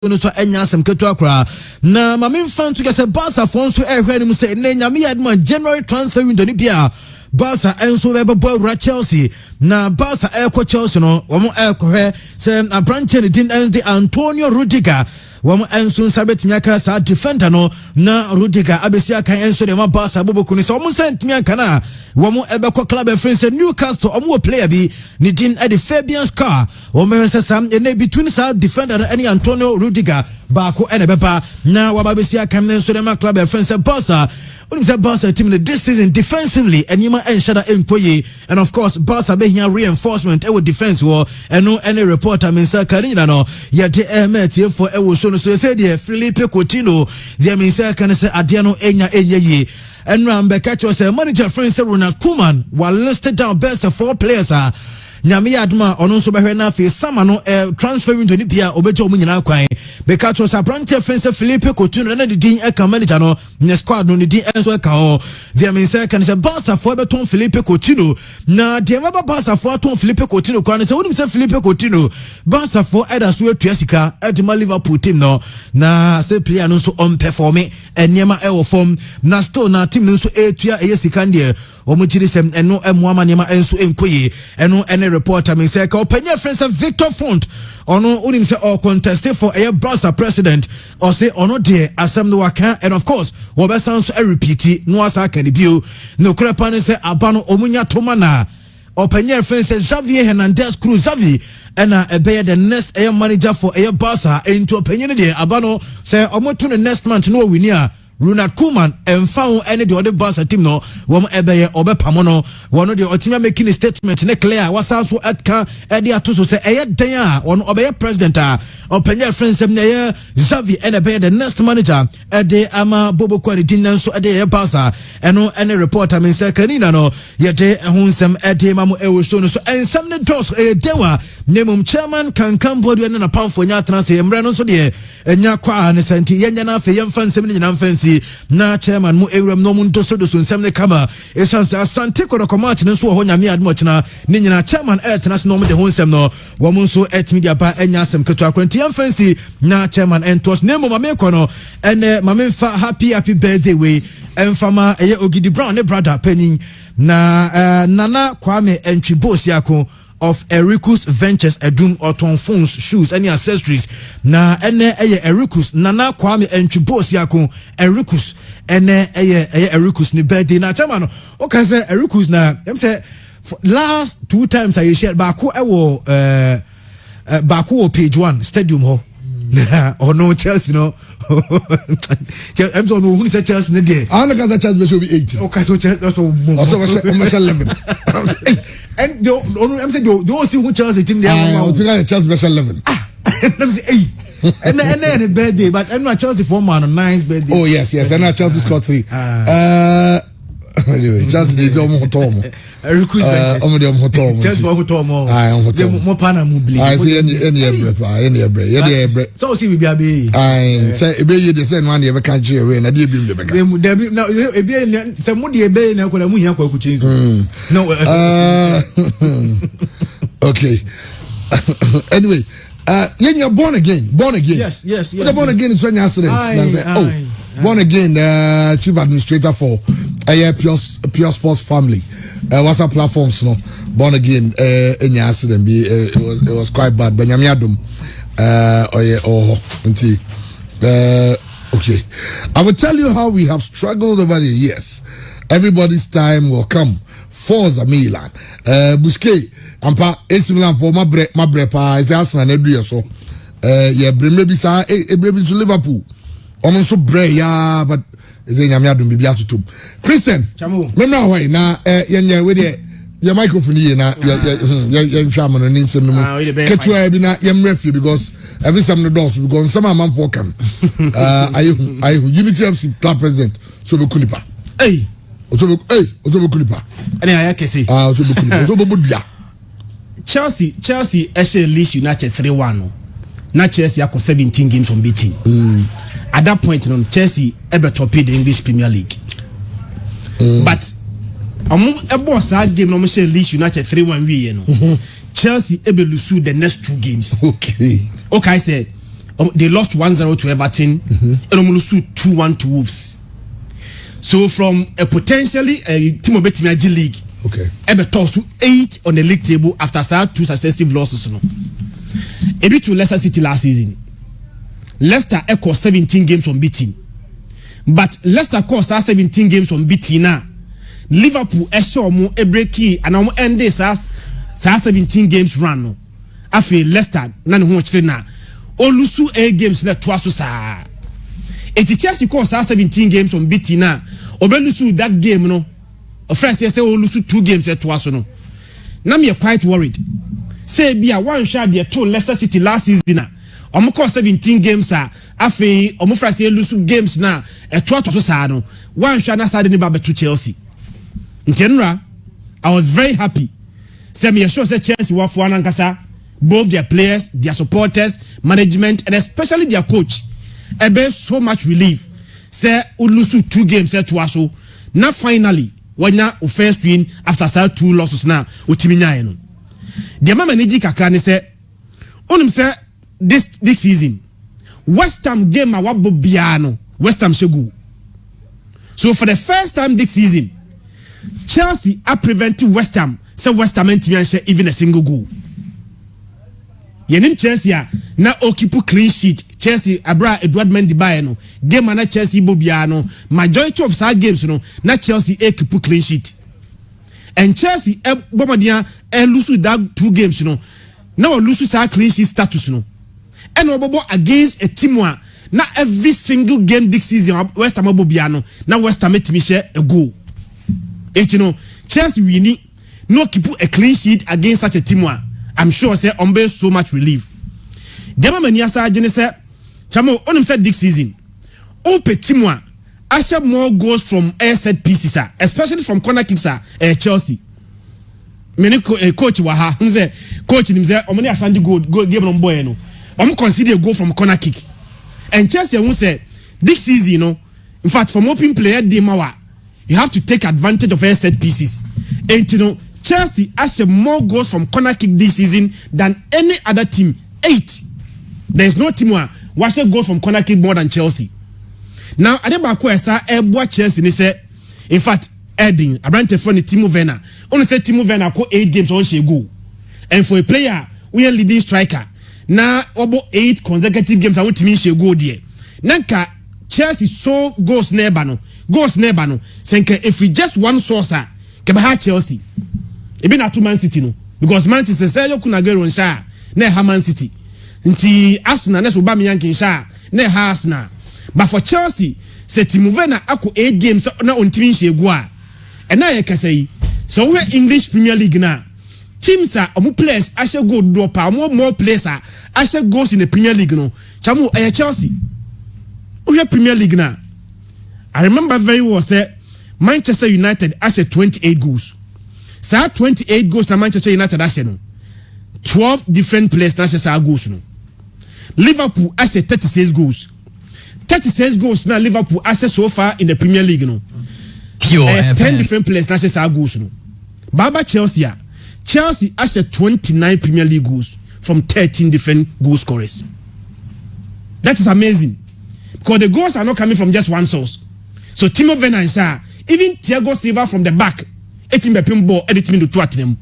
so enya asem keto akra na mame mfa nto kese Barca fonso ehwe ni mu se na nyame yadma January transfer window ni bia Barca enso bebo Chelsea na Barca Chelsea no wo mo ekohwe se abranche ni din de Antonio Rudiger wo mo enso sabetimi aka sa defender no na Rudiger abesi aka enso de ma Barca boboku ni se wo mo sentimi aka na wo mo ebekọ club friends Newcastle wo mo player bi ni din de Fabian Schär wo mo se sam ene between sa defender and Antonio Rudiger baako ene beba na wababesi aka enso de ma club friends Barca unim say Barca team this season defensively enyima enshada enkoye and of course Barca be here reinforcement e wo defense wo eno any reporter min say Karina no yete emetie for e wo so no so say de Felipe Coutinho de min say kan say ade no enya yi eno ambeka cho say manager friend say Ronald Koeman were listed down best 4 players nyame aduma ono nso behwe na afi sama no transfer window ni bia obeje omu nyina kwan beka cho sa branch friend Felipe Coutinho na din eka manager no ne squad no ni din enso eka ho via min say kan say Barca for beton Felipe Coutinho na de maba Barca for ton Felipe Coutinho kwan say wonim say Felipe Coutinho Barca for eda so atua sika edema Liverpool team no na say player no so on perform enema e wo form na still na team no so atua sika ndie omu chiri sem eno emuama nema enso enkoye eno ene reporter me say ka openya friends Victor Font ono unim say all contested for a Barca president or say ono de asem no waka and of course wo be sound so repeat no asa kan bio no krepa ne say abano omunya tomana openya friends Xavi Hernandez Cruz Xavi ena ebe the next air manager for a Barca into openya ne de abano say omoto the next month no winia Ronald Koeman found any the other Barca team no wom ebe obepamo no wono de otimia making a statement ne clear wasa so atka ede atoso say eye den a wono obeye president a openya friends em ne Xavi ebe the next manager ede ama bobo kwari din nso ede Barca eno any reporter men say kanina no yede hunsem ede mamu ewo show no so ensem ne dos dewa nemum chairman kankan bodu ene na pamfo nya atena emre no so de enya kwa ne senti yenya na afa yemfa nsem ne nyina mfansi na chairman mu ewram no mu ntoso do so nsem ne kama esanse asante ko komach ne so ho nyame admo chena ne nyina chairman etena se no mu de ho nsem no wo mu nso etmedia ba enya asem keto akwanti yemfansi na chairman entos nemo mame ko no ene mame mfa happy birthday we emfama eye Ogidi Brown ne brother penin na Nana Kwame Entwibosiako of Ericus Ventures Edum Oton phones, shoes, any accessories. Na ene Ericus Nana Kwame Entwibosiako Ericus ene Ericus ni birthday na chama no okay say Ericus na em say last 2 times I shared baako ewo baako page 1 stadium ho or no Chelsea no I'm so no who say Chelsea ne there I know that Chelsea should be 18 okay so Chelsea so 11 and I'm saying don't see who Chelsea team there I think Chelsea special 11 I'm say and then birthday but I'm not Chelsea for man on 9's birthday oh yes and now Chelsea scored 3 anyway Chelsea is almost Tomo Chelsea for Tomo mo pana mu bli I say any ebre so see we be abi I say ebe you dey say one dey be kan chire we na dey bi me be ka now ebe say mo dey ebe na ko na mu hia kwa ku change no okay anyway when you're born again yes born again is when you accident born again chief administrator for pure sports family WhatsApp platforms no born again in your accident be it was quite bad Benjamin Adum okay I will tell you how we have struggled over the years. Everybody's time will come. Forza Milan. Busquets. Ampa AC Milan for my bre pa is Arsenal na do so. Yeah, maybe sa maybe to Liverpool. Almost so bre ya but is nyame adom bibia tutum. Christian. Remember why na yenye we dey your microphone here na ya nhwa no ni nsem no mu. Ketua bi na yem refi because every some the doors because some man for can. I UBTFC club president so be kunipa. Hey Ozobo kulipa. Ene ayakese. Ozobo kulipa. Ozobo budia. Chelsea actually Leeds United 3-1. Na Chelsea akọ 17 games unbeaten. At that point no Chelsea ebe top the English Premier League. But ebo sa game no mo share Leeds United 3-1 we no. Chelsea ebe lose the next 2 games. Okay I said they lost 1-0 to Everton, and lose 2-1 to Wolves. So from a potentially team of Managerial league, ebe toss to 8 on the league table after 2 successive losses. No, a bit to Leicester City last season. Leicester echo 17 games unbeaten, but Leicester cost 17 games unbeaten now. Liverpool show more a breaky and I'm end this as 17 games run. No, I feel Leicester none who watch now. All lose 8 games na twice to sa. Eti Chelsea cost 17 games unbeaten now. Obelusu that game no. First yesterday all lose 2 games at twice no. Now me quite worried. Say be a one shot there to Leicester City last season. Omo cost 17 games afi omo first year lose games na e to to so no one shot na side ni ba beto Chelsea. In general, I was very happy. Say me sure say Chelsea were for ankasa both their players, their supporters, management and especially their coach. Ebe so much relief. Say lose 2 games at twaso. Now finally when na first win after 2 losses now utimi nyae no. The manager kakra ne say onim say this season West Ham game a wabo bia no West Ham shegu. So for the first time this season Chelsea are preventing West Ham say West Ham ntimi share even a single goal. Yenim Chelsea na okipu clean sheet. Chelsea abra Edward Mendy buy no game na Chelsea bo bia no majority of side games no na Chelsea keep clean sheet. And Chelsea bomadia lose that 2 games no now lose sa clean sheet status no. And obobo against a team na every single game this season West Ham Bobiano na West Ham timi share a goal. You know Chelsea winning no keep a clean sheet against such a team I'm sure say ombe so much relief. Dema mania sa agene say chamo onim say this season ope team I share more goals from air set pieces especially from corner kicks Chelsea. Many coach wa ha say coach nim say omoni asandi goal game no boy no consider a goal from corner kick. And Chelsea who say this season, you know, in fact, from open player Demawa, you have to take advantage of air set pieces. And you know, Chelsea has more goals from corner kick this season than any other team. 8. There is no team who has goals from corner kick more than Chelsea. Now, Adebako Esa Eboa Chelsea ni say, in fact, Edding, Abrante from the Timo Werner. Only say Timo Werner ko 8 games on she go. And for a player, we are leading striker. Now, about 8 consecutive games I want to mean she go there. Nanka Chelsea so goes never no. Senke if we just one source kebaha Chelsea. Ebe na to Man City no. Because Man City say you kuna go on sha na ha Man City. Nti Arsenal na so ba me yankin sha na ha Arsenal. But for Chelsea, say Timo Werner ako 8 games na on team she go a. And na ye kase so we English Premier League na. Teams are players I shall go drop more players I shall goes in the Premier League no. Chamu Chelsea. We Premier League now. I remember very well say Manchester United I said 28 goals. So 28 goals na Manchester United I said no. 12 different players na say goals no. Liverpool I said 36 goals. 36 goals na Liverpool I said so far in the Premier League no. 10 different players na say goals no. Baba Chelsea has 29 Premier League goals from 13 different goal scorers. That is amazing. Because the goals are not coming from just one source. So Timo Werner and Shah, even Thiago Silva from the back, etim be pinball, editing the two at them.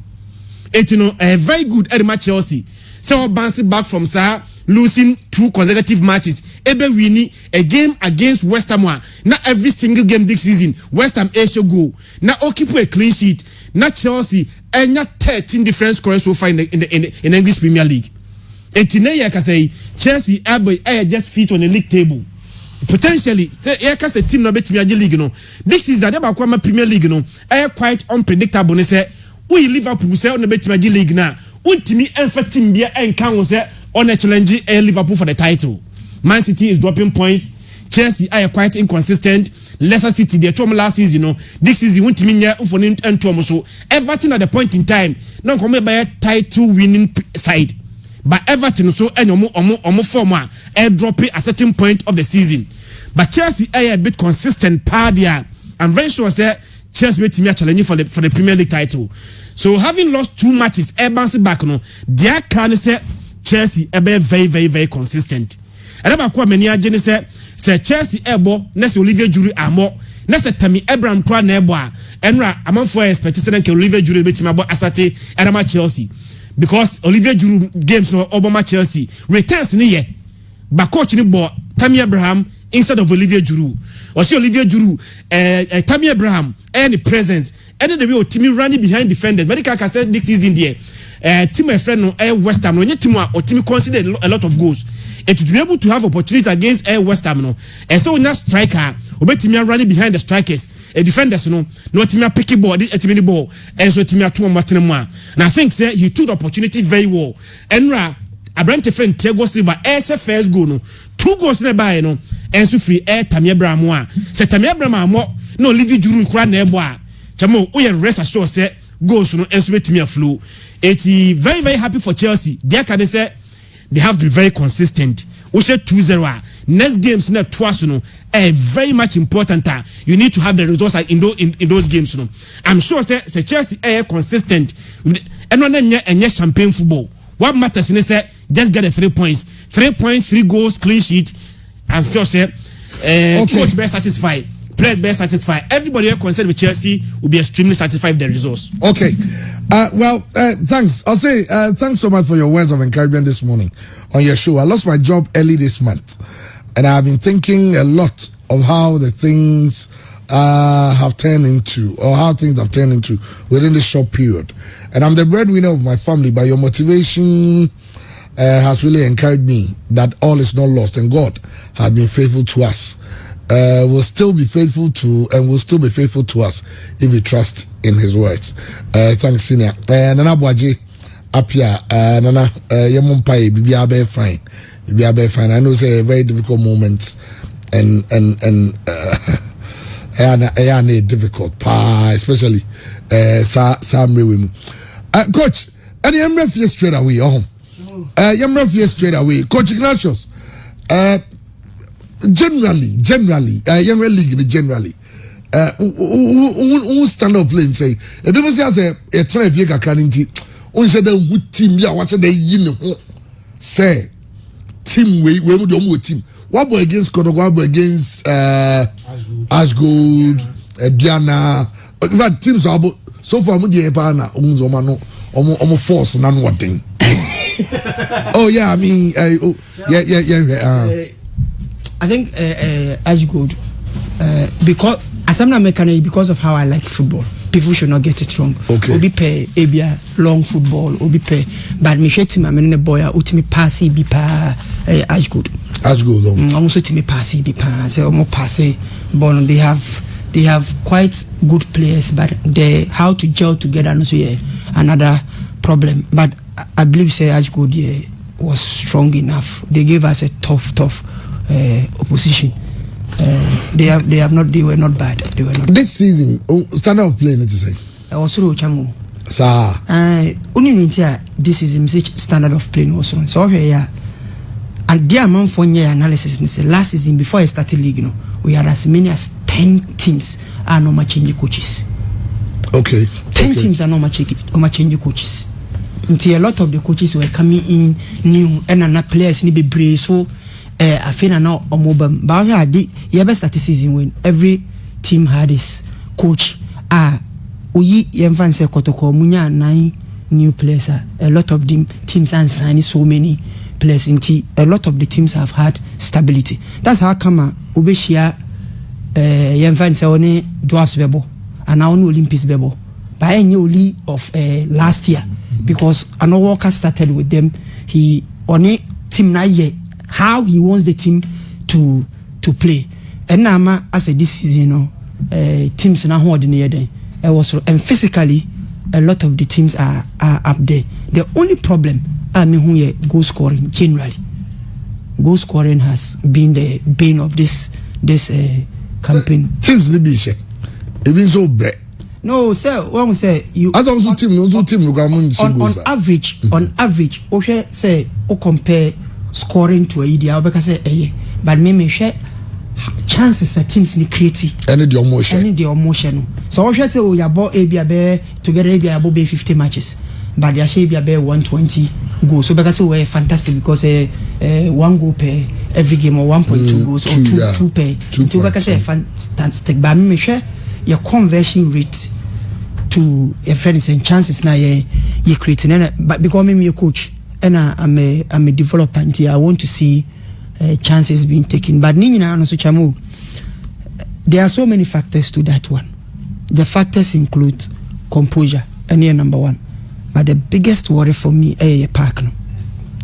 Very good at match Chelsea. So bouncing back from Shah, losing 2 consecutive matches. Ebe winning a game against West Ham. Not every single game this season, West Ham should go. Now keep a clean sheet. Not Chelsea and not 13 different scorers so far in the English Premier League. And today I can say Chelsea are just fit on the league table. Potentially, I can say team no bet Managerial league no. This is that about Premier League no. I quite unpredictable. Ne say we Liverpool say on the bet Managerial league na. Ultimi team bia encounter say on a challenge Liverpool for the title. Man City is dropping points. Chelsea are quite inconsistent. Leicester City they told me last season, you know, this season won't mean ya for and so Everton at the point in time, now come by a title winning side. But Everton so and omo former air dropping a certain point of the season. But Chelsea are a bit consistent pardia. I'm very sure say Chelsea will be challenging for the Premier League title. So having lost 2 matches, air bouncing back no, their can say Chelsea are very, very, very consistent. Ereba kwa mani agene se Chelsea ebo na se Olivier Giroud amo na se Tammy Abraham kwa na ebo a enra amanfo expect se na ke Olivier Giroud betima bo asate erama Chelsea because Olivier Giroud games no Obama Chelsea returns ni ye ba coach ni bo Tammy Abraham instead of Olivier Giroud or see Olivier Giroud Tammy Abraham any presence and the way team running behind defenders medical can say this season there team my friend no West Ham no team or team considered a lot of goals and to be able to have opportunity against West Ham no and so now striker team running behind the strikers defenders no team pick ball this team ball and so team to Martin and I think say he took the opportunity very well and Abrante friend Thiago Silva first goal no 2 goals na buy no and so free Tammy Abraham one say Tammy Abraham no Olivier Giroud kura na ebo a chamo we rest assured say goals no and so betimi flow it's very very happy for Chelsea they can say they have been very consistent we say 2-0 next games na twice no very much important you need to have the results in those games no I'm sure say Chelsea consistent and no na champagne football what matters is say just get the 3 points 3 goals clean sheet I'm sure say coach be satisfied players be satisfied everybody concerned with Chelsea will be extremely satisfied with the results. Okay, thanks. I'll say thanks so much for your words of encouragement this morning on your show. I lost my job early this month and I've been thinking a lot of how the things have turned into or how things have turned into within this short period, and I'm the breadwinner of my family, but your motivation has really encouraged me that all is not lost and God has been faithful to us. Will still be faithful to and will still be faithful to us if we trust in his words. Thanks, Senior. Nana Bwaji Apia, Nana Yamumpai, Bibia be fine. Bibia be fine. I know it's a very difficult moment and difficult, especially Sam Rewim. Coach, and I'm ready straight away. I'm ready straight away. Coach Ignatius, generally, Younger League generally, who stand up play and say, if you say a try if you can can't say the team, yeah, what's the say team we would do team. What boy against Kodogo, against Ashgold, Diana, but teams are so far. Mudi Epana, almost force none one thing. Oh yeah, I mean, I think Ashgold, because as I'm not mechanic, because of how I like football, people should not get it wrong. Okay. Obi pay Abia long football, Obi pay, but me sheti ma menene boy utimi passi bi pa Ashgold. Ashgold. Also timi passi bi pa. Say omo passi ball. They have quite good players, but how to gel together no so yeah another problem. But I believe say Ashgold was strong enough. They gave us a tough opposition. They were not bad. They were not. This season, standard of play, let's say. Also, Chamu. Sir. Only this is standard of play also. So here, and the amount for year analysis. Last season, before I started league, we had as many as 10 teams are no much changing coaches. Okay. 10 teams are no much changing coaches. Until a lot of the coaches were coming in new and another players need to be brave. So I feel now on mobile. But I had the best season when every team had this coach. We even say Kotoko Munya 9 new players. A lot of them teams are signing so many players. A lot of the teams have had stability. That's how come Ubeshia even say only dwarfs bebo and now only Olympics bebo. But I knew only of last year because another worker started with them. He only team na year. How he wants the team to play, and now as a this season, teams now holding the and physically, a lot of the teams are up there. The only problem, I mean, who goal scoring generally. Goal scoring has been the bane of this campaign. Teams the biche, even so bread. No, sir. One say you. As also team, on average, okay, say compare scoring to a idea because but me share chances that teams need creative any the emotion so I say we are about together about 50 matches but they are 120 goals. So because we're fantastic because 1 goal per every game or 1.2 goals or two per. So because fantastic. But me share your conversion rate to your friends and chances now you creating. But because me a coach and I'm a developer and I want to see chances being taken. But there are so many factors to that one. The factors include composure, and here number 1. But the biggest worry for me is a park.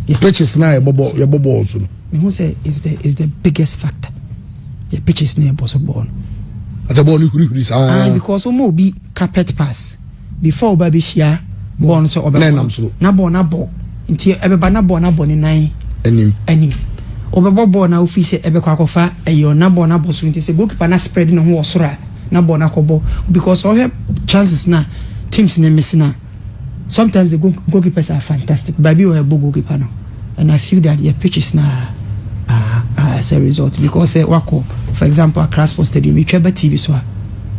The pitch is now your bubble also. Who say is the biggest factor? The pitch is near ball. At a ball, because we be carpet pass before baby share born so na ball until everybody na ball in 9 any obebo na office ebe kwa kofa eyo na ball so until say goalkeeper na spread no ho osora na ball na kobo because all chances na teams na missing na sometimes the goalkeepers are fantastic but we have goalkeeper now and I feel that your pitches na as a result because wako for example a Crossport Stadium we try TV so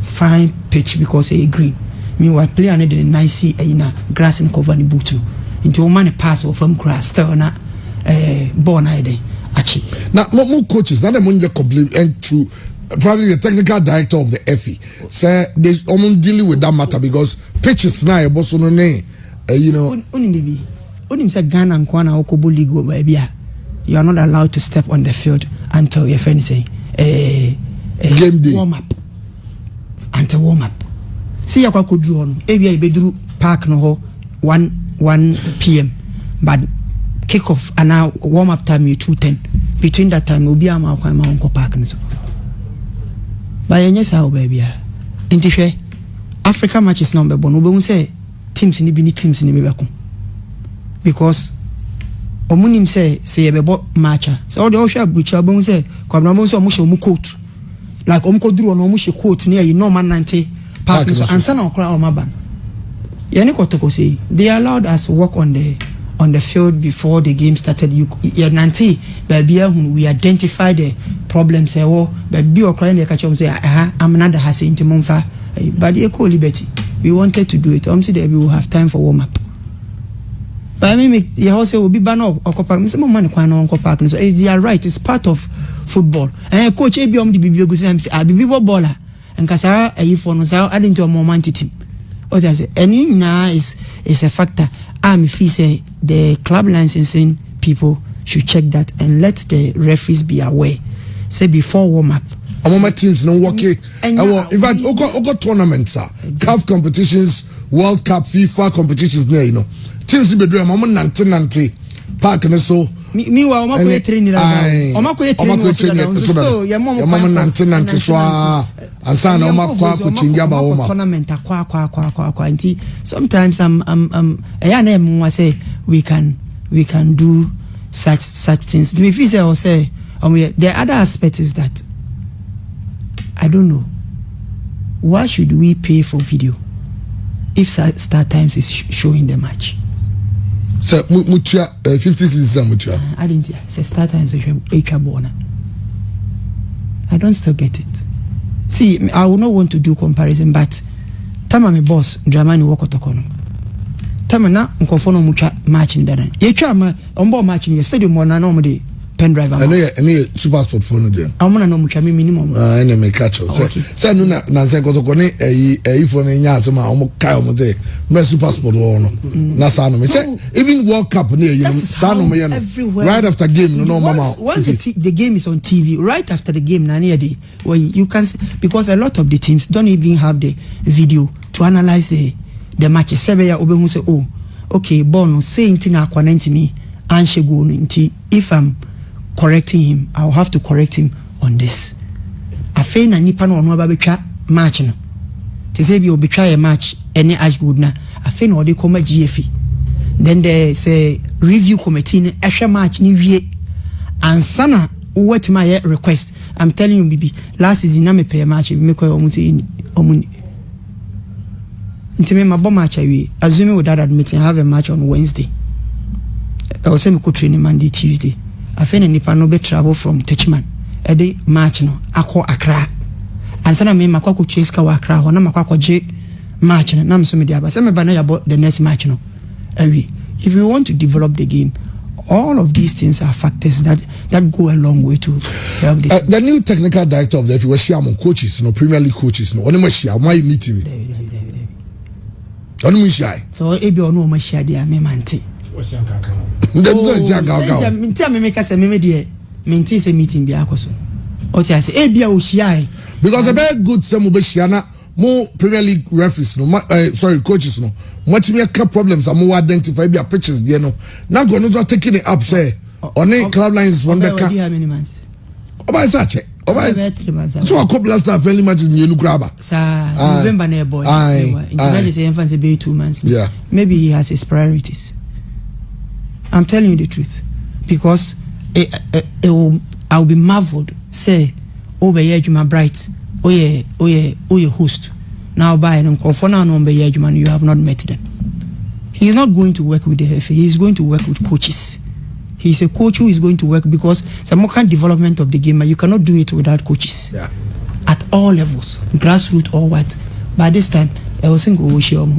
fine pitch because a green meanwhile player need the nice na grass and cover the boot into a man pass from grass still na ball na dey achi now more coaches now them only complete and to probably the technical director of the FE say they almost dealing with that matter because pitches now you boss no name you know only say Ghana and Kwana Okobo League baby you are not allowed to step on the field until your friend say game day warm up until warm up see you could do on maybe bedru park no ho 1 p.m. but kick off and now warm up time you 2:10 between that time will be am kwa park no so but yes how baby inti hwe Africa matches number bon we say teams ni bi ni teams ni be because omunim say yebebo matcha so all the official butcher bon say kwabna bon so omushe omu coat like omkoduru on omushe coat near you normal 90 park so ansa na okra omaban yani kotoko say they allowed us to work on the field before the game started you 90 but we identify the problems say but be okra na catch say I'm not the hase intimonfa but equal liberty we wanted to do it say that we will have time for warm up. But I mean, you also will be banned up or park. Some money can on park. So it's their right. It's part of football. And coach the BBB go say I'm BBB baller. And kasa if one say add into a moment team. What I say, and now is a factor. I'm say the club licensing people should check that and let the referees be aware. Say before warm up. Among teams no working. In fact, Ogo tournaments, CAF competitions, World Cup, FIFA competitions, you know. Teams be doing mama 90 park and so meanwhile omako training so your mama 90 so ansa na omako kuchinja ba oma tournament kwa nti sometimes I'm na say we can do such things to me if say or say the other aspect is that I don't know why should we pay for video if Star Times is showing the match. So mucha 50 cents mucha. I didn't say Star Times born. I don't still get it. See, I will not want to do comparison, but tama my boss Dramani Wokotokono. Tama na nkonfono mucha match in dana. Ye twa ma ombo match in stadium one na no de pen driver. I know super sport phone there. Amuna no mucha minimum. Ene me catch. Say no na say kotokone phone nya asema omo kai omo say no super sport no. Na sa no me say even World Cup near you sa no me right after game no mama. Once the game is on TV right after the game na near the where you can see, because a lot of the teams don't even have the video to analyze the matches. Sebeya obehu say oh okay bono say ntina akwa 90 me anshe go nti if I'm correcting him I'll have to correct him on this. Afei na nipa no ono ba betwa match no te say bi obetwa a match any ash good na afei na odi koma GFE then they say review committee ne ehwe match ni wie ansana what my request. I'm telling you bibi last season na me pay match me ko omu say omu ntime mabo match awie assuming with that admitting I have a match on Wednesday I was say me go training Monday Tuesday afena nipa no be travel from Techman e dey match no akọ Accra ansana me makwa ko cheska wa Accra ho na makwa ko je match no na me so me dey aba say me ba na ya the next match no awie if you want to develop the game, all of these things are factors that go a long way to help this. The new technical director of the FIWA coaches, Premier League coaches, why meeting me? So ebi ono ma shia dia me mante. Me make say me de maintain say meeting bi akoso. O ti ase ebi a o shia because a very good some be shia na more Premier League referees no coaches no much me cap problems am identify be pitches there no na go no taking it up say on club lines one back oba say check oba so a couple last friendly matches in you grabber November na boy Ignatius say enfance be 2 months yeah maybe he has his priorities. I'm telling you the truth because I'll be marveled say over here Juma Bright oye host now by and for now no be you have not met them. He is not going to work with the FA, he is going to work with coaches. He is a coach who is going to work because some kind of development of the game, you cannot do it without coaches. Yeah. At all levels, grassroots or what. By this time, I was saying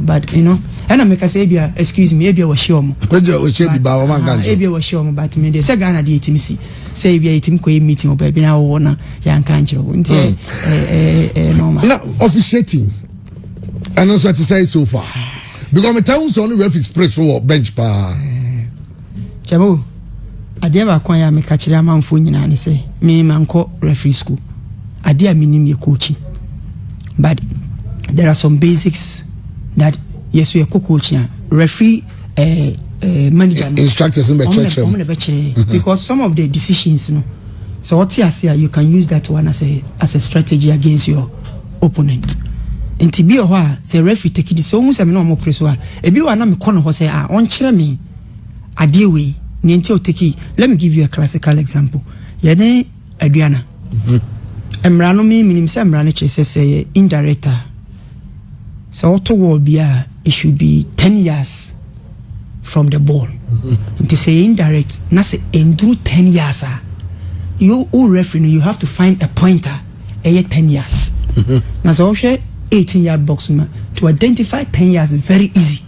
but you know, and I make a say, excuse me, maybe I was sure. Maybe I was sure, but me the second I did him see. Say we team meeting or baby now owner young country. Now officiating. And also to say so far. Because my town's only referees press or bench pa. Chabu, I never acquire me catch a man for you and say, me man call referee school. I dear meaning your coaching. But there are some basics that yes, we are coaching. Referee manager instructors in the because some of the decisions, so what you say, you can use that one as a strategy against your opponent. In Tibia, say referee take it so much. I'm no more press. If you are not corner, who say, on chirame, a dear way, Nintil take. Let me give you a classical example. Yene Adriana. Emrano me minim say Emrano say indirector. So to will be it should be 10 years from the ball. And to say indirect, na say endure 10 years. You all referee, you have to find a pointer. 10 years. Now so 18-yard box to identify 10 years very easy.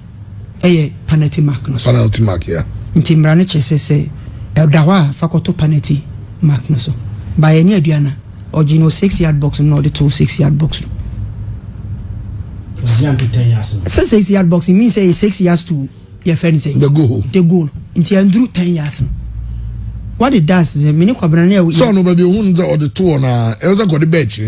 Penalty mark. Penalty mark, yeah. Team Branich say Eldawa fakoto penalty mark no so. By any Adriana or 6-yard box no the 6-yard box. 6-yard box it means say 6 years to your friend say the goal. Into Andrew 10 years. What it does is many kwabrania so no baby or the two on it was got the bench.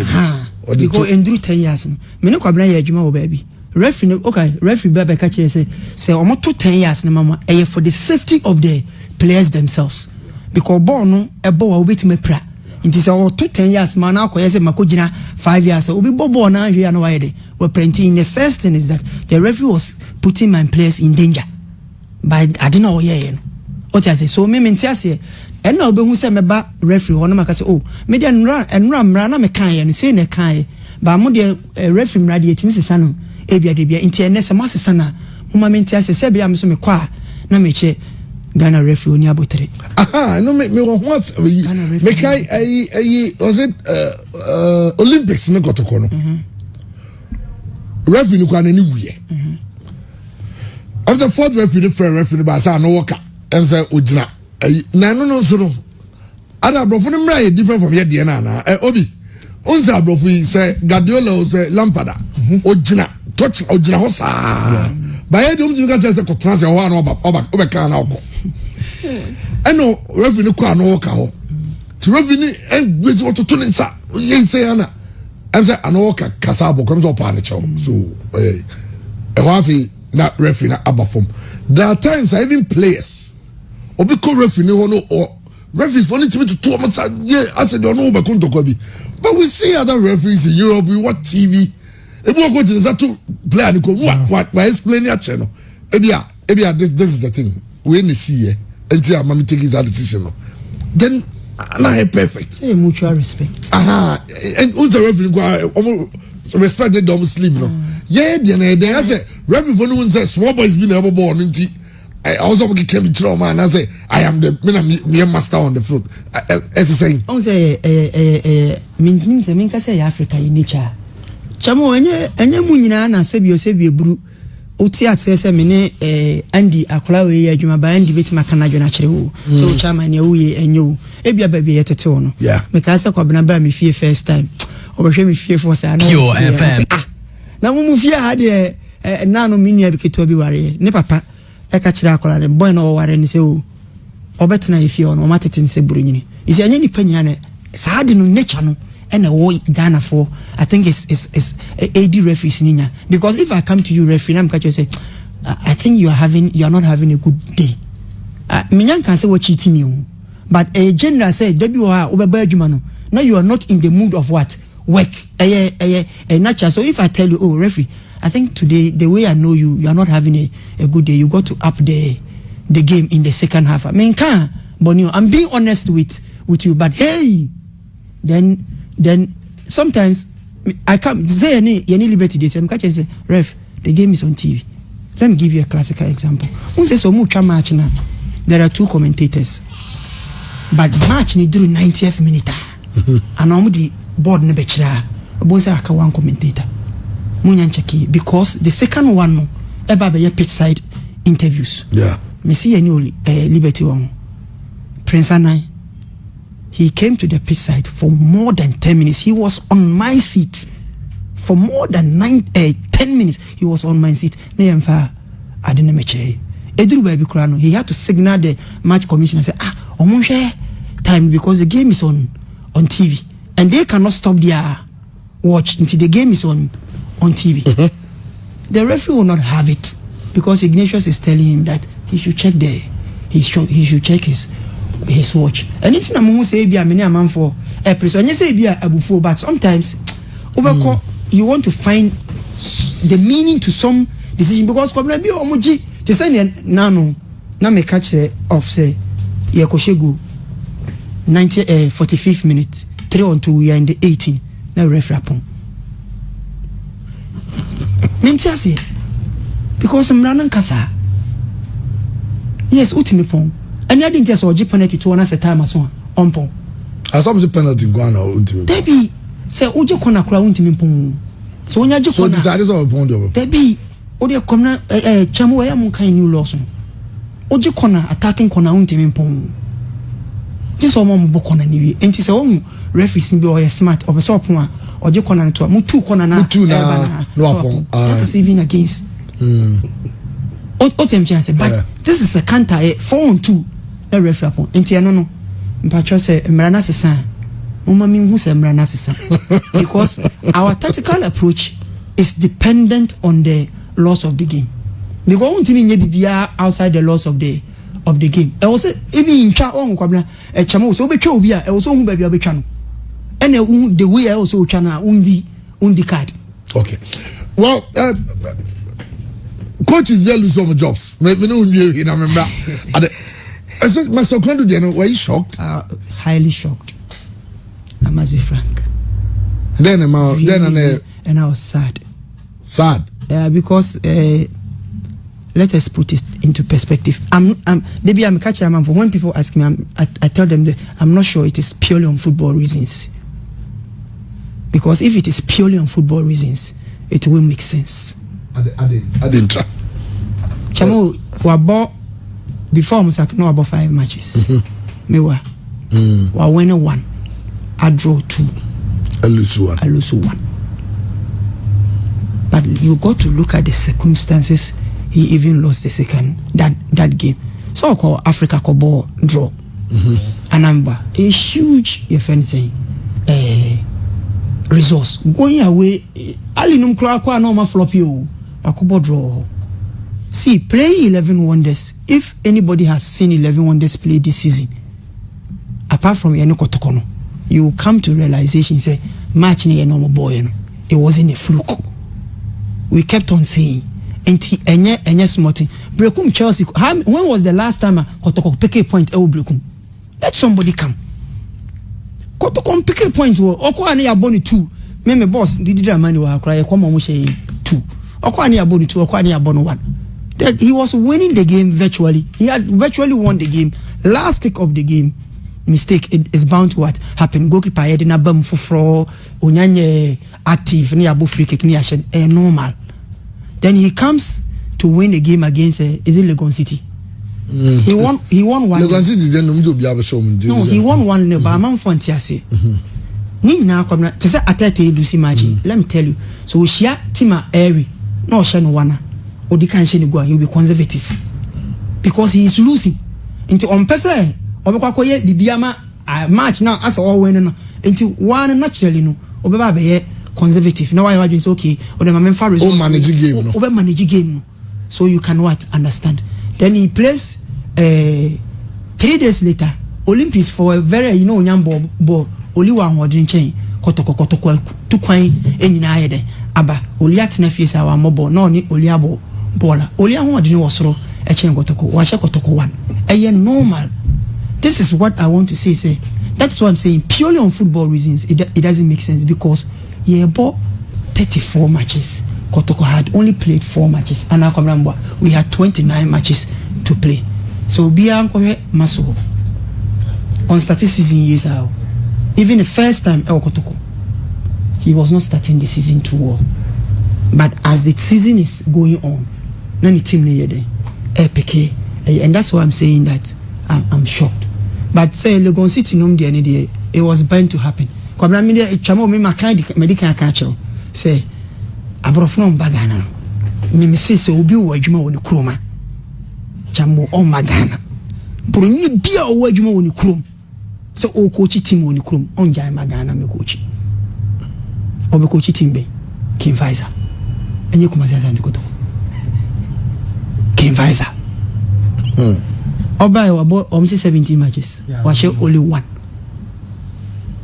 Or the go Andrew 10 years. Many kwabrania juma baby. Referee okay, referee baby catch say almost 10 years na mama for the safety of the players themselves. Because ball no a ball will be to me pra. It is all 10 years man now say makojina 5 years so be ball na here no why they were printing. The first thing is that the referee was putting my players in danger by I didn't know what I say so me say and now be who say me ba referee one make say oh me dey nra na me kan say na kan ba mo dey referee radiate me sesa no ebia de bia internet se masesa na mo me ntia se bia me so me kwa na me che Ghana referee oni abotre no me what me kai was it Olympics me got to kono referee no kwa na ni wuye after fourth referee ba say no worker em say ojina na no so no ada brofo no mra different from here de na obi onza brofo say Guardiola say Lampada ojina touch ojina ho sa ba ye dum tu ka say ko transfer ho na oba kan na oko eno referee no kwa no worker ho ti referee ni en gwezi ototo ni nsa yen say ana em say ana worker kasabo ko so pa na chow so ho afi na referee na abafom there are times even players obi ko referee ni ho no or referees for need to two months yeah I said don't know but we see other referees in Europe we watch TV if we go to the to play and go what explain your channel ebia this is the thing we need see here until mama take his decision then na perfect say mutual respect and until referee go respect the dom sleep no yeah then I say referee for no say small boys been able born into I also came to trauma and I say I am the me master on the field. As saying, on say means Africa in nature. Chamo enye munyina na sebio bru Uti at says Andy Akola we adwuma ba Andy betima kana dwena kire wo. So chairman ya we enyo. Ebia baby yetete ono. Yeah. Meka say kwabena ba me fie first time. Obehwe me fie for say Pure FM. Na mu fie ha de na no minua bi keto bi ware. Ne papa e ka kire Akola ne boy no ware ni say o. Obetena ifie ono matete ni se burunyini. Isi anya nipa nyina ne saa de no nature no and a Ghana for I think it's AD referees ninya because if I come to you referee I'm catch you say I think you are not having a good day. Minyan can say what cheating you, but a general say debi wa obeba adwuma no now you are not in the mood of what work natural. So if I tell you oh referee I think today the way I know you are not having a good day, you got to up the game in the second half. I mean I'm being honest with you, but hey then sometimes I come say any liberty days I'm catch say ref the game is on TV. Let me give you a classical example. Who says so much match now there are two commentators but match ni during 90th minute and I'm the board ne bechira obo say aka one commentator munya ncheki because the second one no eba be pitch side interviews me see any liberty one Prince Anai. He came to the pitch side for more than 10 minutes. He was on my seat for more than 10 minutes. He was on my seat. I didn't match. He had to signal the match commission and say, time because the game is on TV and they cannot stop their watch until the game is on TV. The referee will not have it because Ignatius is telling him that he should check he should check his watch. And it's not more say be a many man for a person. You say be a bufo, but sometimes you want to find the meaning to some decision because come be omuji to say nano na me catch off say Yakoshegu 45th minute 3-2 we are in the 18 now referee upon mentia say because mranan kasa yes utimi pon and I didn't just orgy penalty to one as a time as one on pon. As some penalty go on or Debbie say Ujo Kona Kra Untim Pon. So when you just decided on pond. Debbie Odia Kona Chamu Yamuka new Lawson. Ojo Kona attacking Kona Untim Pon. Just a mom book on any and tis a home referee be or smart of a sopuma or Jokona to a Mutu Kona no that is even against Otem chance but this is a counter 4-2 a referee upon Intiano Mpacho say Mrana Sesa Mama mean who say Mrana Sesa because our tactical approach is dependent on the loss of the game. We go on to mean BBR outside the loss of the game. I was even in chat on Kwabna Chamo so be chobia I was on baby channel and the way I also channel undi card. Okay. Well coaches will lose some jobs. Me no you remember. So my second day were you shocked? Highly shocked. I must be frank. Then and I was sad. Sad. Yeah, because let us put it into perspective. Maybe I'm catching a man for when people ask me, I tell them that I'm not sure it is purely on football reasons. Because if it is purely on football reasons, it will make sense. I didn't try. Chamo wabo before I know about 5 matches. Me wa win 1, I draw 2, I lose 1. But you got to look at the circumstances. He even lost the second that game. So I call Africa ball draw. A number a huge resource going away. Alinum kwa normal flop you. Akobo draw. See, play 11 wonders. If anybody has seen 11 wonders play this season, apart from Yanoko Tokono, you come to realization say match ni normal boy. It wasn't a fluke. We kept on saying, enye smarting. Brekum Chelsea. When was the last time Kotoko pick a point? Brekum. Let somebody come. Kotoko pick a point. Oko ani aboni 2. Me boss did money wa cry. Come on, we say 2. Oko ani aboni 2. Oko ani aboni 1. He was winning the game virtually. He had virtually won the game. Last kick of the game, mistake it is bound to what happen. Goalkeeper head na bam fufro onyanye active ni abo free kick ni ashen normal. Then he comes to win a game against is it Legon City. He won one. Legon City then no, he won 1-0 but man for Ntiase. Ni na kwamna te say atete Lucy match. Let me tell you. So share Tima Eri no share no one. Odi kan share ni go, he will be conservative. Because he is losing. Into on pese obekwa koye bibiama match now as all win no. Into one naturally no obeba be conservative. Now why you say okay, or the main far result. Manage game no. Manage game no. So you can what understand. Then he plays 3 days later Olympics for a very young ball only one word in chain kotoko to kwan enyina ayede aba oli atena fiesa our mobile no ni oli abo baller oli ahun ade was ro e chain kotoko wa she kotoko 1 normal. This is what I want to say that's what I'm saying. Purely on football reasons it doesn't make sense because he bought 34 matches. Kotoko had only played 4 matches and we had 29 matches to play. So Bia Maso on statistics in years out. Even the first time El Kotoko, he was not starting the season too well. But as the season is going on, none team PK, and that's why I'm saying that I'm shocked. But say Legon City no day, it was bound to happen. Kwabra media chamo me makai medical catcher say abrofno bagana. Me say so obi wo adwuma woni kroma. Chamo on magana. Broni bia wo adwuma woni krom. So o coach team woni krom on jai magana me coach. Obi coach team be King Visor. Enye kuma sasa ndikoto. King Visor. Oba wa almost 17 matches. Wa share only 1.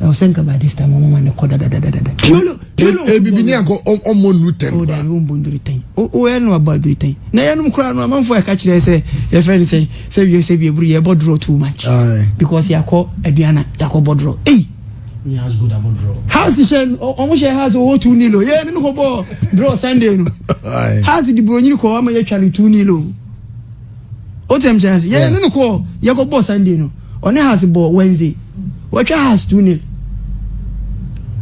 I was thinking about this time mama na koda da. Bibi ni anko omo nuten. O da wo mbonduri ten. O eno about the ten. Na yanum kura no amanfo ya ka kire say your friend say we say be ebru ye bodro too much. Because ya ko aduana ya ko bodro. He has good about draw. House share omo share house o 2-0. Ye no ko bo draw Sunday no. House di bronyini ko ama ye twale 2-0. O tem chance. Ye no ko ye ko bo Sunday no. One house bo Wednesday. What house 2-0.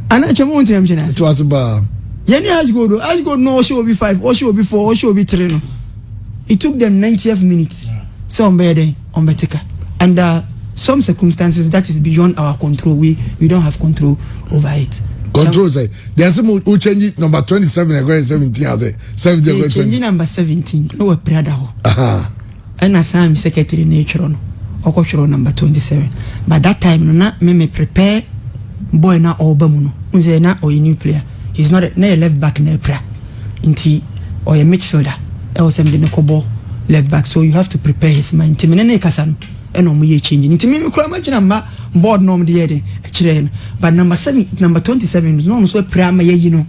Ana chamo ntem chance. It was ba. Ye ni has go no show be 5 or show be 4 or show be 3 no. It took them 90th minute. So on beteka. And some circumstances that is beyond our control. We don't have control over it. Control say there's some who change number 27 and 17 as 17 change number 17 no we prada ho. And as I'm secretary nature no okochoro number 27 but that time na me prepare boy na obamu no unze na o new player he's not a left back na pra inti or a midfielder e was am de no kobo left back so you have to prepare his mind timene na kasa no eno mo ye change inti me kura ma gina ma board no de ye de e kire no but number 27 no so pra ma ye no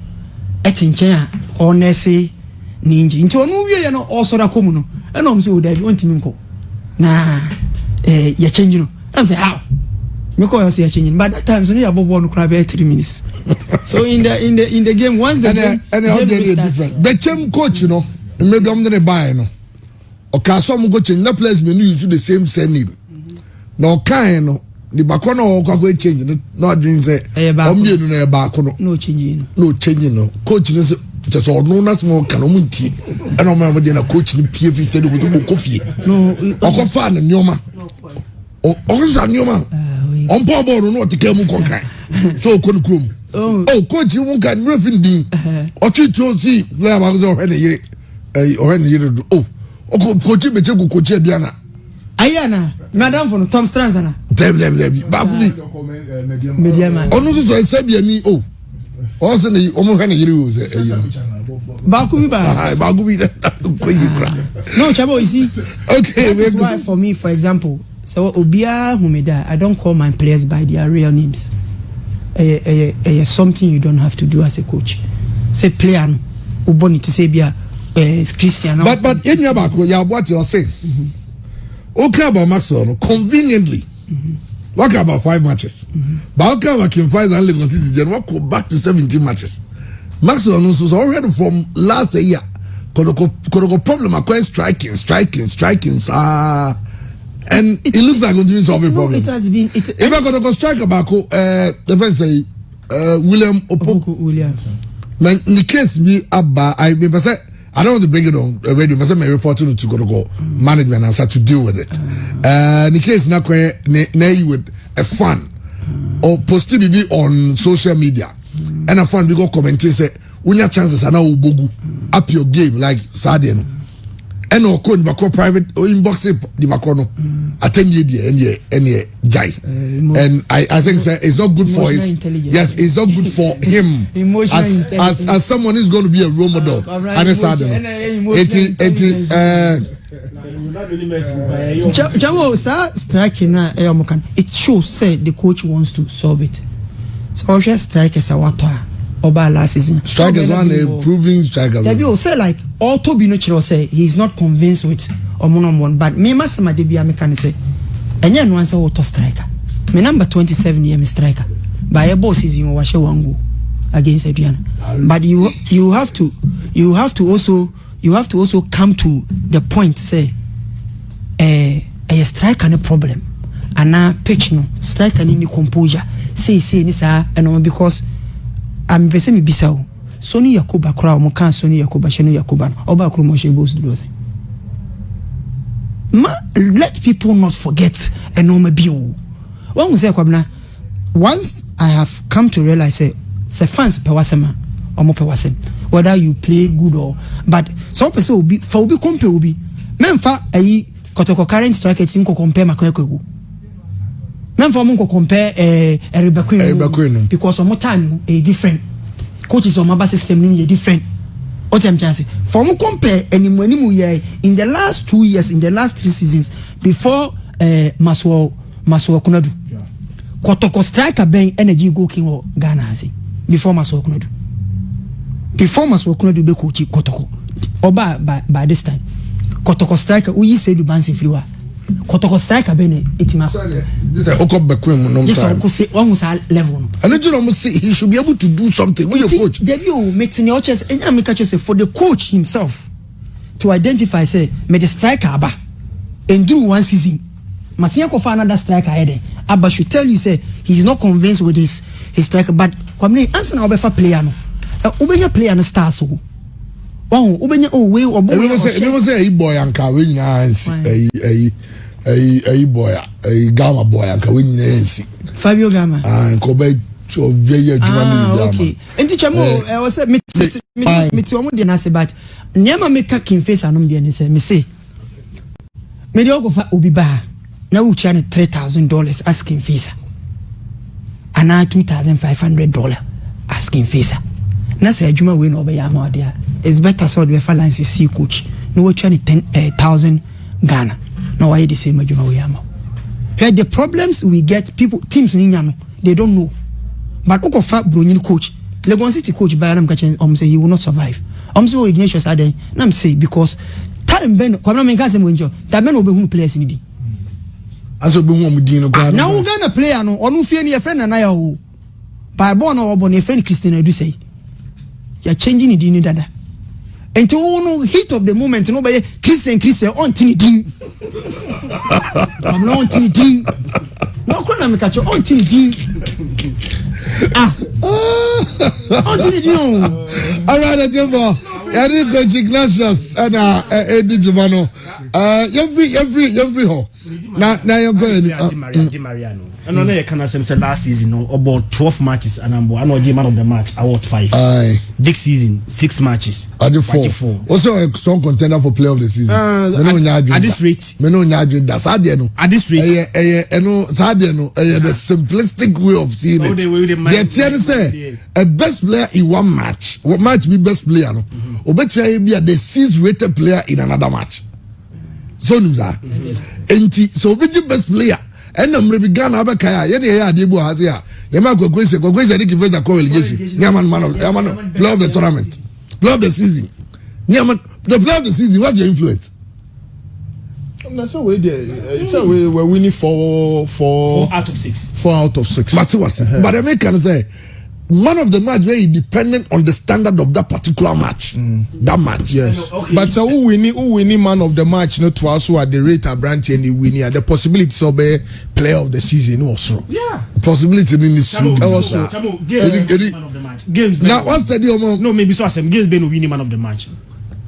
e tinchen a o na say ninji inti onu wie no o so ra komu no eno mo say o da bi ontimi nko na you're changing no. I'm saying how? Because you're changing. But that time so you above 1 crab 3 minutes. So in the game once the game different. But chem coach you know, maybe I'm gonna buy no. Okay, some go change. No players may use the same name. No kind no. The bakono o go change no dream say. Omie no back no. No changing. No changing no. Coach no say just or no na small can omunti. And o ma dey na coach ni PF stadium go coffee. No. Okofa na nyoma. Okosa nyoma. On poor ball no te kemu konkan. So kon krom. Oh coach you can refin din. O ti to see player ba go he yire. O he yire do. Oh coach be che go coach aduana. Ayana madam for Tom Stranzana. Lebi. Bakubi. Media man. Onu so say bia ni oh. O se ni o mo he yire o se Bakubi ba. Bakubi ko yikra. No chabo you see. Okay, that's why for me for example so Obia Humeda, I don't call my players by their real names. Something you don't have to do as a coach. Say player no Uboni to say bia Christian. But in your back you have what you're saying. Okay about Maxwell conveniently. What about 5 matches? But okay about King Faisal and Legon City then go back to 17 matches. Maxwell was already from last year. Could go problem acquire striking. And it looks like going to solve a problem. It has been. If I could go strike about defense say William Opoku William. Man, in the case me Abba, I I don't want to bring it on radio. I may report to go management and start to deal with it. In the case now, with a fan or post it on social media, and a fan we go comment say, "When your chances are now ubogu up your game like Sadian." And no code bako private or inbox the bakono attend ye jai. And I think it's not good for his it's not good for him as someone is going to be a role model. And it's sad. It shows say the coach wants to solve it. So just strike as a water. Oba last season. Strikers one improving striker. That you say like all to be natural say he's not convinced with one, but me must my debut can say and then once a auto striker. My number 27 year striker. By a boss is in wash one go against Adriana. But you have to also come to the point say a striker no problem. And now pitch no striker need composure. Say this and because I'm person me bisao. Sony Yakuba kra mo kan Sony Yakuba sheno Yakuba oba kro mo shebos do. Let people not forget and no me bio. When we say kwabna, once I have come to realize say fans pe wasema or mo pe wasem whether you play good or but some person will be for will be compare will be memfa ayi kotoko current striker team ko compare makweko. Memfa mo ko compare Rebecca because of more time a different coaches on my system is different. What I'm trying to say, for me compare any year in the last 2 years, in the last 3 seasons before Maswo Kunadu, Kotoko striker bang energy go king or Ghana has it before Maswo Kunadu. Before Maswo Kunadu be coach Kotoko, Oba by this time, Kotoko striker who you say the bands in Fliwa. Kotoko striker bene itima. This is Okop Bekwem no time. This is one level. And you know he should be able to do something with your coach. Debut meeting your chest and make say for the coach himself to identify say me the striker aba and do one season. Masia ko fa another striker head. Aba should tell you say he's not convinced with his striker but kwamne answer na obefa player no. Ubenya player no star so. Wow, ubenya we obo. You say he boy anka we nyina a boy, a Gamma boy, and Kawin Nancy. Fabio Gamma. And Kobe, okay. And teacher Mo, I was at Mitsuamudi, but never make a king face and Umbian say, me say, mediocre for Ubiba. Now, China $3,000 asking visa. And now $2,500 asking visa. Nasa Juma win over Yama there. It's better so the Falance is sea coach. No, China 10,000 Ghana. No, why the same Majuma Yama? The problems we get, people, teams in Yano, they don't know. But Oko Fat Brunin coach, Legon City coach, Bayam Kachin, say he will not survive. So Ignatius are there. I'm say because time Ben, Kwame Kasim Winjo, that Ben will be who plays in the as a boom Dino. Now we're gonna play on no fear your friend and I are by born or born a friend Christina do say. You're changing it in dada. And to no heat of the moment, nobody Christian on Tini Dean. I'm not on Tini Dean. No, I'm catch on Tini Dean. On Tini Dean. All right, Enrico Ignatius and Eddie Giovanni. Every hole. Now you're going Di Mariano. And on there, can I say last season about 12 matches and I'm man of the match. I watched 5. This season 6 matches. At the 4. Also a strong contender for player of the season. At this rate, that's at this rate, the simplistic way of seeing it. They say a best player in one match. What match be best player? No, or better be the 6th rated player in another match. So so be the best player. And I'm maybe Ghana Abakaya, Yenia Dibu Hazia, Yamako Gwese, Gwese, give the correlation. Yaman man, player of the tournament, player of the season. Yaman, the player of the season, what's your influence? That's a way there. So we're winning 4 out of 6. 4 out of 6. But the American say, man of the match very dependent on the standard of that particular match. That match. Yes. Okay. But so who winning man of the match not to also at the rate of branch and the winning the possibility of be player of the season also. Yeah. Possibility in this also. Man of the match. Games. Now what's the deal? No, maybe so as games been winning man of the match.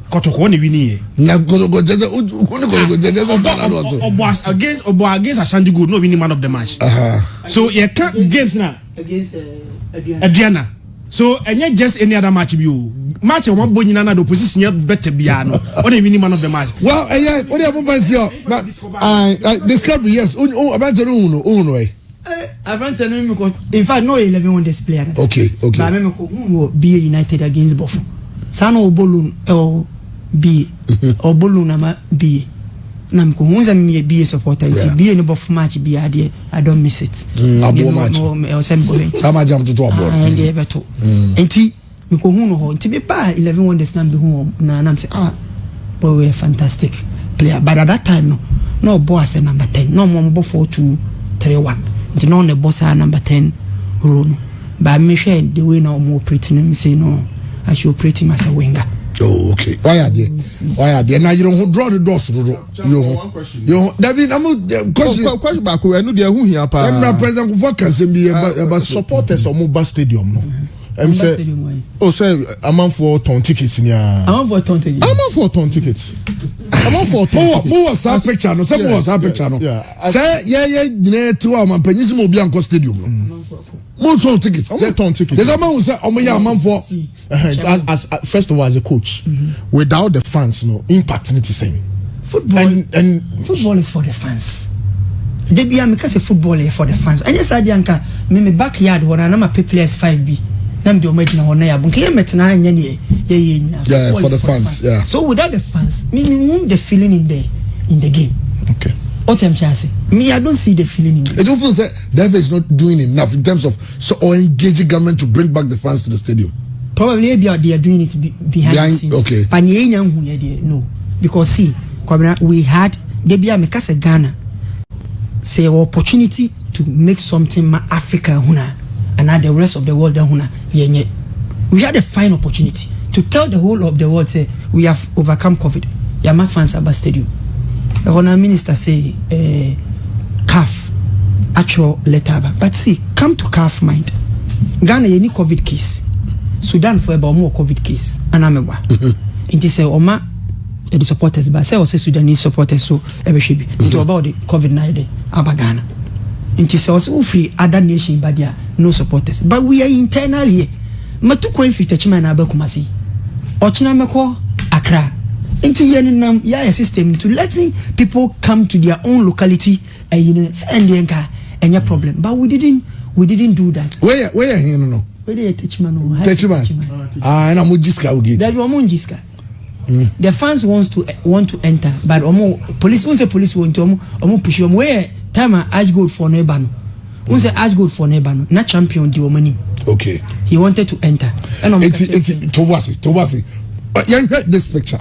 Kotoko ne wini ye. Na Kotoko just against Ashanti Gold no winning man of the match. So you can't games now against Adriana. So and just any other match you match one boy in another position you better be no only winning man of the match. Well, yeah, what do you have here? Discovery, yes. About to know way. In fact, no 11 on this player. Okay. But I remember be United against Bofu. Sano Bolun or B or Bolunama B. Nam Kuhunza me be a supporter. Be in a buff match be idea. I don't miss it. Abo match. Sama jam to a ball. And gave it to. And T. Mikuhuno to be by 11 on this number home. Now say boy we're fantastic player. But at that time no boss at number 10. No more 4-2-3-1. The non the boss are number 10 role. But me share the way now more pretty me say no. I should operate him as a winger. Oh, okay. Why are they? Now you don't draw the doors. You David, I'm question back. I know they are who here. I'm president of workers and be about supporters of Mobile Stadium. No. I'm saying, oh, say, I'm on for ton tickets in here. I'm on for ton tickets. I'm on for ton tickets. I'm on for ton tickets. Who was that picture? No, some was that picture. No, say, yeah, 2 hours. I'm paying some Bianco Stadium. More ton tickets. I'm ton tickets. There's a man who said, "Oh my, I'm on for." As first of all, as a coach, without the fans, no impact not the same. Football and football is for the fans. They be because a football is for the fans. I just said, "Yanka, me backyard when I'm a players 5B." Yeah, for the fans. Yeah. So without the fans, me the feeling in the game. Okay. What I'm saying, me I don't see the feeling in it. It often say Dave is not doing enough in terms of or engaging government to bring back the fans to the stadium. Probably they are doing it behind the scenes. Okay. But no, because see, we had Mekase Ghana say opportunity to make something Africa huna and not the rest of the world huna. We had a fine opportunity to tell the whole of the world say we have overcome COVID. Yama fans about stadium. The Honour Minister say CAF actual letter, but see, come to CAF mind. Ghana any COVID case. Sudan for about more COVID case. Anameba. It is Oma the supporters, but say also Sudanese supporters so ever should be. Into about the COVID-19 about Ghana. It is also free other nation, but there no supporters. But we are internal here. Matuko in Fitachima na Abakumasi. Ochina Meko Accra. Into a system to letting people come to their own locality and and any problem. But we didn't do that. Where here no? Where they Techman? And I'm Mujiska will get. That Munjiska. The fans want to enter, but police want to push them where time Ash gold for Nebano. Once Ash gold for Nebano, not champion the money. Okay. He wanted to enter. And Towasi. You heard this picture.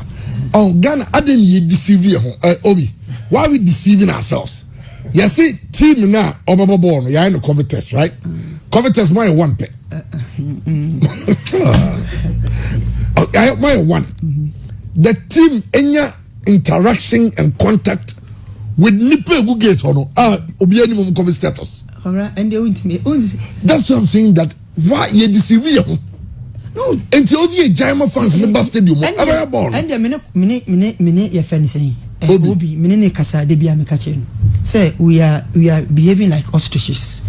Oh, Ghana, I didn't deceive you, Obi. Why are we deceiving ourselves? You see, team now, Obaborn, you're in a COVID test, right? COVID test, my one pay. I my one. The team, any interaction and contact with Nipe Bugate or Obianimum COVID status. And they went to me. That's what I'm saying, that why you deceive you? No, until the Jama fans in the stadium. And the minute your friend saying, Obi, Minene Casa, de Biamikachen. Say, we are behaving like ostriches.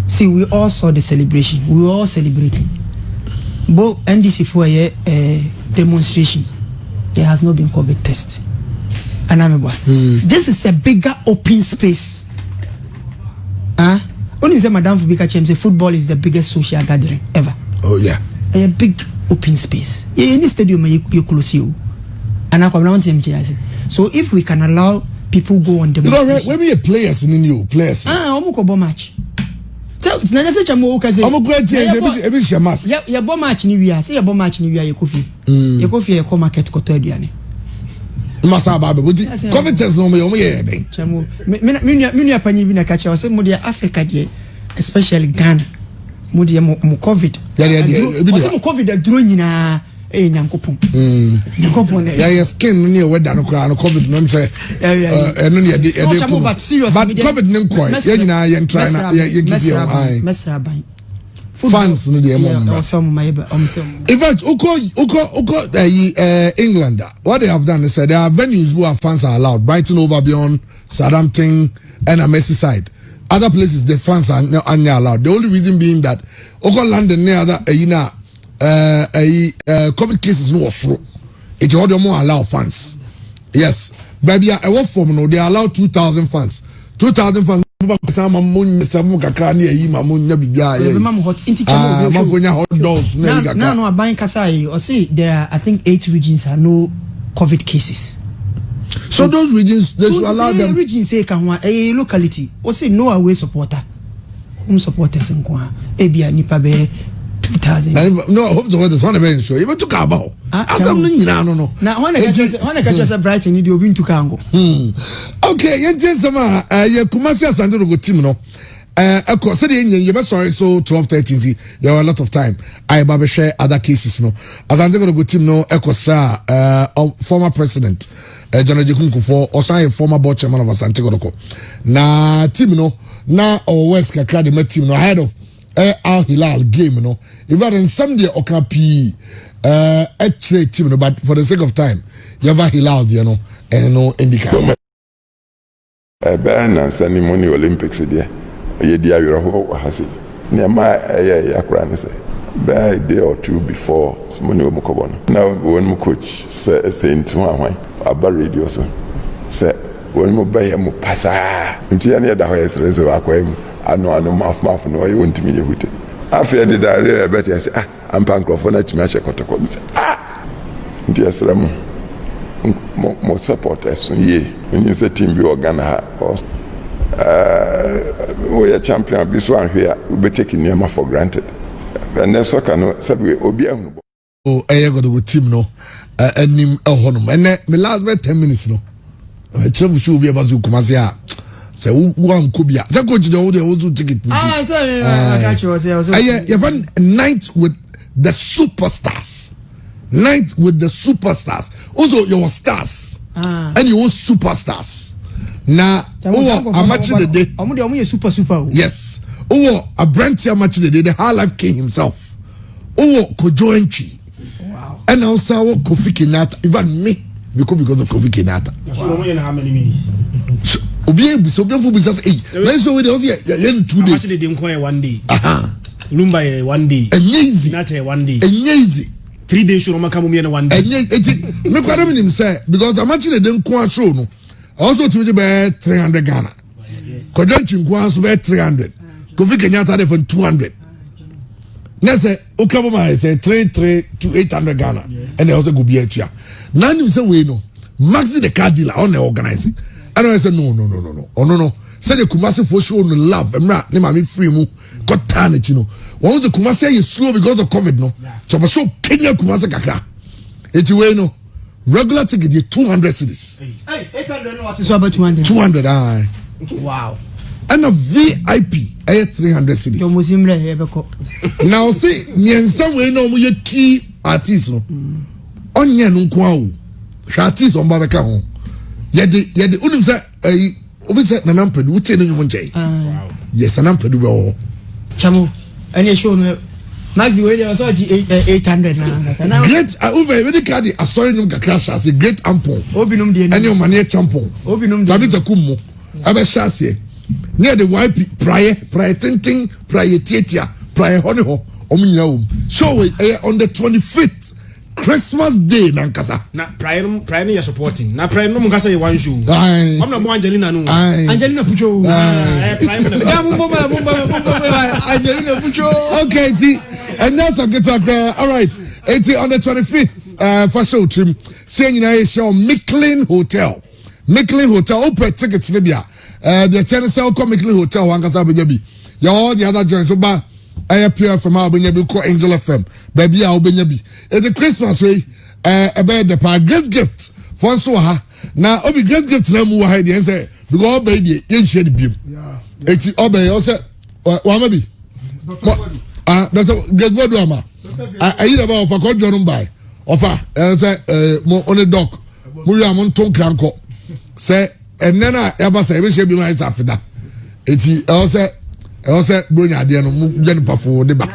See, we all saw the celebration. We were all celebrating. But NDC for a demonstration, there has not been COVID test. And I'm this is a bigger open space. Only say Madame Fubika Chem say football is the biggest social gathering ever. Oh yeah. A big open space. Any stadium you close you. And I come around him. So if we can allow people go on the match. When we are players in new players. Omuko match. So it's not such a more kasi. Yeah, bomb match ni we are. Say a bomb match ni we are you coffee. You coffee you come market koto ediane. Masaba but COVID test no me here then. Chamu. Me apanyi bi na catch say mo dey Africa dey especially Ghana. Mo dey mo COVID. Yeah. Mo COVID dey duro nyina nyankopon. Nyankopon. Yeah, skin near weather no kra no COVID no say no near dey but serious but COVID nim koi. Yeah nyina yen try na ye give you eye. Mesra ban. fans no dey in fact uko England what they have done is there are venues where fans are allowed. Brighton over beyond, Southampton and Merseyside. Other places the fans are not allowed. The only reason being that uko London near that COVID cases no through. It order more allow fans. Yes. Baby, I work for no, they allow 2,000 fans. 2,000 fans. Hot dogs. No, buying Kasai or say there are I think 8 regions are no COVID cases. So those regions they should allow them. Regions say can a locality or say no away supporter, home supporters in Kwa, Abia Nipa be 2,000. No, home supporters on a bench show. Even took about. No. Now when I catch a Brighton, you do win to Kango. Okay, yes, sama Kumasi Asante go team no. Of course, you best sorry so 12-13. There were a lot of time. I babe share other cases no. Asante go team no. Ekostra former president General Jekunkufo also a former board chairman of Asante go. Na team no. Na our West kakra the team no ahead of Al Hilal game no. Even in some day okapi a trade team no. But for the sake of time, you have Hilal you know and no indica. Ben and sending money Olympics there. Ye dia yoro hasi. Niama yakra ne say. By a day or two before some money omukobo. Now when my coach say into one aba radio so. Say when mo buy mo pasa. Nti ya ne da ho yesrezo akwa mu. Ano mouth no you want me yehute. Afia did I really better say am pancrophone na chima chekotoko. Nti yesra mo. Mo supporters ye when you say team be Ghana we are champion this one here we be taking them for granted and then so can said we obi ehunu go the team no anim ehonum and me last 10 minutes no trim should be about to come say say one kubia say coach dey hold ticket you run night with the superstars. Night with the superstars. Also, your stars and your superstars. Now, a match of the day. Super. Yes. A branch a match of the day. The high life king himself. Kojo Entry. Wow. And also Kofi Kenyatta. Even me, because of Kofi Kenyatta. So, how many minutes? So, let's go with us here. 2 days. Actually, they didn't 1 day. Lumba 1 day. And easy. Not 1 day. And easy. 3 days show no come me 1 day. Me kwada me nim say because I'm actually den kwa show no. Also to be 300 Ghana. Kodanchi nkwa so be 300. Kofi Kenyatta dey for 200. Na say okabo ma say 3 to 800 Ghana. And they also go be here. Now you say we no. Maxi the car dealer on the organizing. And I say no. Oh no. Say the Kumasi for show no love. Emra ne ma me free mu. Got tarnish no. Once the Kumasi is slow because of COVID no. So so Kenya Kumasi kakra. Eti we no. Regular ticket is 200 cedis. Hey, 800 no what is about 200. 200 aye. Wow. And a VIP 300 cedis. Yo musimle hebeko. Now see nyensa we no mo ye key artist no. Onye no nko awu. Hwa artist on ba beka ho. Ye de unim say obi say na nampedu wutie no nyum nche. Wow. Yes na nampedu be ho. Chamo. Any show no Maxi we dey so 800 na. Great over very card asori no kakra as a great ampon. Obinum de any omane champon. Obinum de. Tabi takum mo. Abe chase. Near the YP prior tinting prior tietia prior honey ho omunyina wo. So we on the 25th Christmas Day nankasa. Na prior no you supporting. Na prior no mukasa one show. I'm not Angelina no. Angelina Pucho. Angelina Pucho. Okay, and that's a good talk. All right. It's on the 25th for show trim. Saying you show Micklin Hotel. Micklin Hotel open tickets Libya. The Tennessee call Micklin Hotel wankasa bejabi. Ya all the other joints oba I appear from our Benyabi call Angel FM. Baby our Benyabi. It's a Christmas way about the par great gift for so ha. Now obi great gift na mu ha dey say because baby yen share the beam. It's obey also wa mabi. Dr. Gregor Ama. I hear about for call John by. Offer say mo on the dock. Mo ya mo ton kranko. Say and then I ever say we share be my after that. It's also bronya ade no mu gye no pafo de ba